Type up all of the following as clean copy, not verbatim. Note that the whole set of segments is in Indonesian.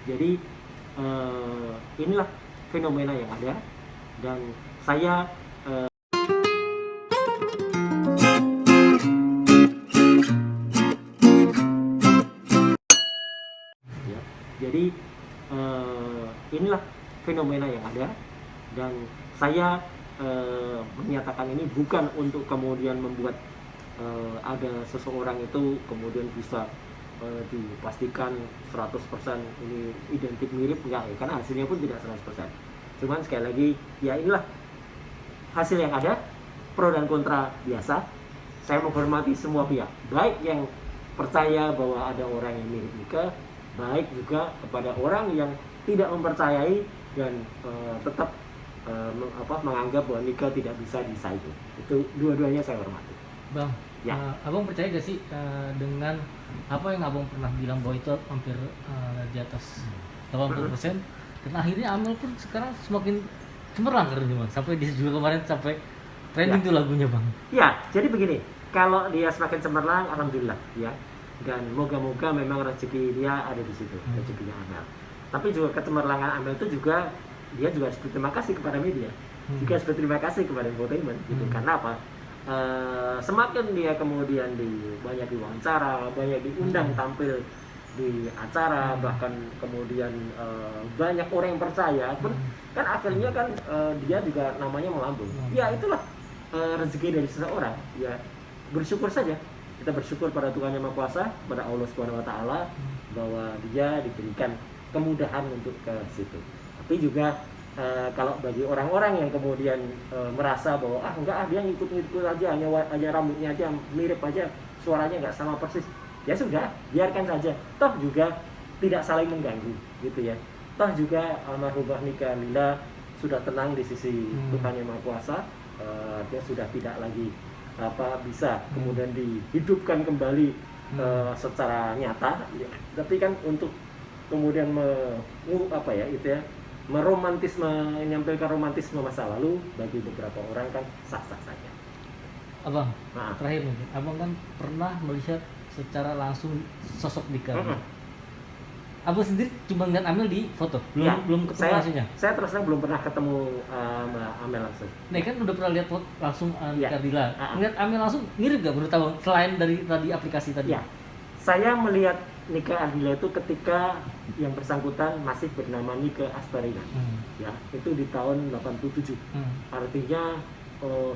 Jadi inilah fenomena yang ada, dan saya ya, jadi inilah fenomena yang ada, dan saya menyatakan ini bukan untuk kemudian membuat ada seseorang itu kemudian bisa dipastikan 100% ini identik mirip, enggak ya, karena hasilnya pun tidak 100%. Cuman sekali lagi, ya inilah hasil yang ada, pro dan kontra biasa. Saya menghormati semua pihak, baik yang percaya bahwa ada orang yang mirip Nike, baik juga kepada orang yang tidak mempercayai dan tetap menganggap bahwa Nike tidak bisa disaingi. Itu dua-duanya saya hormati. Bang, Ya. abang percaya gak sih dengan apa yang abang pernah bilang bahwa itu hampir di atas 80%, dan akhirnya Amel pun sekarang semakin cemerlang karirnya bang, sampai dia juga kemarin sampai trending Ya. tuh lagunya bang. Ya, jadi begini, kalau dia semakin cemerlang, alhamdulillah ya. Dan moga-moga memang rezeki dia ada di situ, rezekinya Amel. Tapi juga kecemerlangan Amel itu juga, dia juga harus berterima kasih kepada media, juga harus berterima kasih kepada infotainment gitu. Karena apa? Semakin dia kemudian banyak diwawancara, banyak diundang tampil di acara, bahkan kemudian banyak orang yang percaya pun, kan akhirnya kan dia juga namanya melambung. Ya itulah rezeki dari seseorang. Ya bersyukur saja, kita bersyukur pada Tuhan Yang Maha Kuasa, pada Allah Subhanahu Wa Taala, bahwa dia diberikan kemudahan untuk ke situ. Tapi juga kalau bagi orang-orang yang kemudian merasa bahwa enggak, dia ngikut-ngikut aja, hanya rambutnya aja mirip aja, suaranya nggak sama persis, ya sudah, biarkan saja, toh juga tidak saling mengganggu gitu ya. Toh juga almarhumah Nike Ardila sudah tenang di sisi Tuhan Yang Maha Kuasa. Dia sudah tidak lagi bisa kemudian dihidupkan kembali secara nyata ya. Tapi kan untuk kemudian menyampaikan romantisme masa lalu bagi beberapa orang kan sah-sah saja. Abang, terakhir mungkin, abang kan pernah melihat secara langsung sosok Nike. Abang sendiri cuma ngeliat Amel di foto, belum ketemu langsungnya. Saya terus terang belum pernah ketemu Amel langsung. Nah kan udah pernah lihat langsung Nike Ardila. Ngeliat Amel langsung mirip gak menurut abang, selain dari tadi aplikasi tadi? Ya, saya melihat Nike Ardila itu ketika yang bersangkutan masih bernama Nike Astarina. Ya, itu di tahun 87. Artinya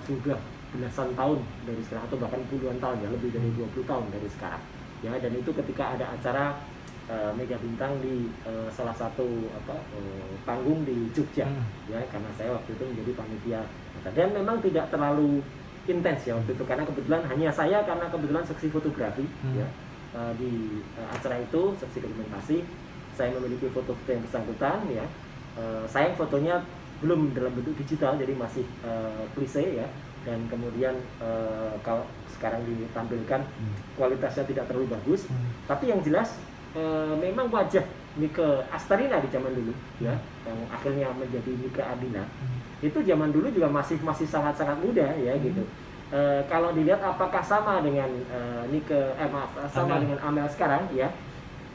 sudah belasan tahun dari sekarang, atau bahkan puluhan tahun ya, lebih dari 20 tahun dari sekarang. Ya, dan itu ketika ada acara Mega Bintang di salah satu panggung di Jogja. Ya, karena saya waktu itu menjadi panitia. Dan memang tidak terlalu intens ya waktu itu, karena kebetulan hanya saya, karena kebetulan seksi fotografi ya. Di acara itu, seksi dokumentasi, saya memiliki foto-foto yang bersangkutan ya. Sayang fotonya belum dalam bentuk digital, jadi masih klise ya. Dan kemudian kalau sekarang ditampilkan kualitasnya tidak terlalu bagus, tapi yang jelas memang wajah Nike Astarina di zaman dulu ya, yang akhirnya menjadi Nike Ardila, itu zaman dulu juga masih sangat-sangat muda ya gitu. Kalau dilihat apakah sama dengan dengan Amel sekarang ya,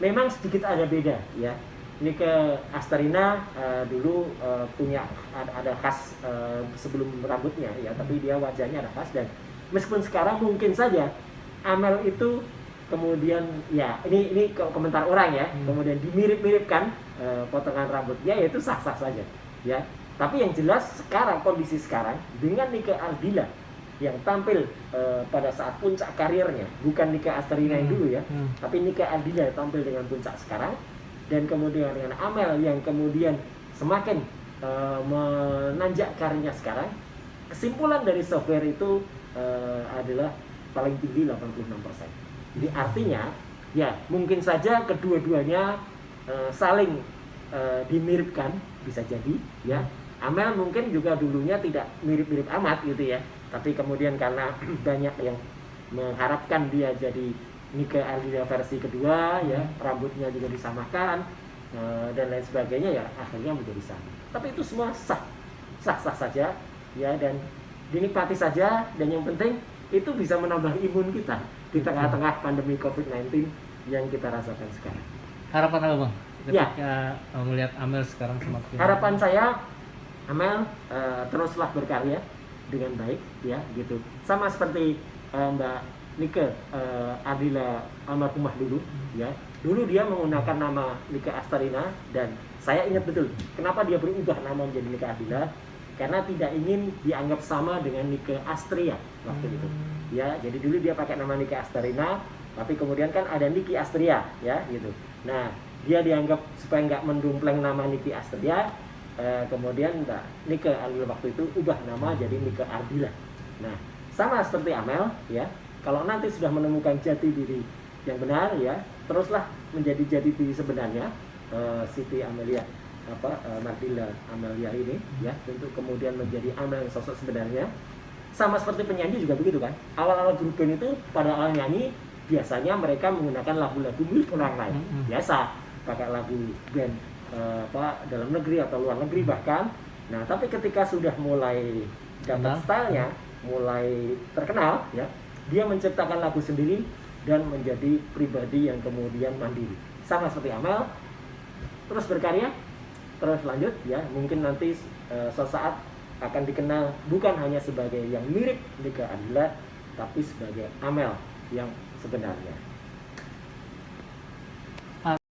memang sedikit ada beda ya. Nike Astarina dulu punya ada khas sebelum rambutnya ya, tapi dia wajahnya ada khas. Dan meskipun sekarang mungkin saja Amel itu kemudian ya, ini komentar orang ya, kemudian dimirip-miripkan potongan rambutnya, ya itu sah-sah saja ya. Tapi yang jelas sekarang, kondisi sekarang dengan Nike Ardila yang tampil pada saat puncak karirnya, bukan Nike Astarina yang dulu ya, tapi Nike Ardila tampil dengan puncak sekarang, dan kemudian dengan Amel yang kemudian semakin menanjak karirnya sekarang. Kesimpulan dari software itu adalah paling tinggi 86%. Jadi artinya ya mungkin saja kedua-duanya saling dimiripkan, bisa jadi ya. Amel mungkin juga dulunya tidak mirip-mirip amat gitu ya, tapi kemudian karena banyak yang mengharapkan dia jadi Nike Ardila versi kedua ya, rambutnya juga disamakan dan lain sebagainya, ya akhirnya menjadi sama. Tapi itu semua sah saja ya, dan dinikmati saja. Dan yang penting itu bisa menambah imun kita di tengah-tengah pandemi COVID-19 yang kita rasakan sekarang. Harapan apa bang ketika melihat Amel sekarang semakin Harapan saya Amel teruslah berkarya dengan baik ya gitu. Sama seperti Mbak Nike Ardila almarhumah dulu ya. Dulu dia menggunakan nama Nike Astarina dan saya ingat betul kenapa dia berubah nama menjadi Nike Ardila, karena tidak ingin dianggap sama dengan Nike Astria waktu itu. Ya, jadi dulu dia pakai nama Nike Astarina, tapi kemudian kan ada Niki Astria ya gitu. Nah, dia dianggap supaya nggak mendumpleng nama Niki Astria, kemudian Mbak Nike Ardila waktu itu ubah nama jadi Nike Ardila. Nah, sama seperti Amel ya, kalau nanti sudah menemukan jati diri yang benar ya, teruslah menjadi jati diri sebenarnya, Siti Amelia Mardila Amelia ini ya, untuk kemudian menjadi Amel yang sosok sebenarnya. Sama seperti penyanyi juga begitu kan, awal-awal grup band itu pada awal nyanyi biasanya mereka menggunakan lagu-lagu milik orang lain, biasa pakai lagu band dalam negeri atau luar negeri bahkan. Nah, tapi ketika sudah mulai dapat stylenya, mulai terkenal ya, dia menciptakan lagu sendiri dan menjadi pribadi yang kemudian mandiri. Sama seperti Amel, terus berkarya, terus lanjut ya, mungkin nanti suatu saat akan dikenal bukan hanya sebagai yang mirip Nike Ardila, tapi sebagai Amel yang sebenarnya.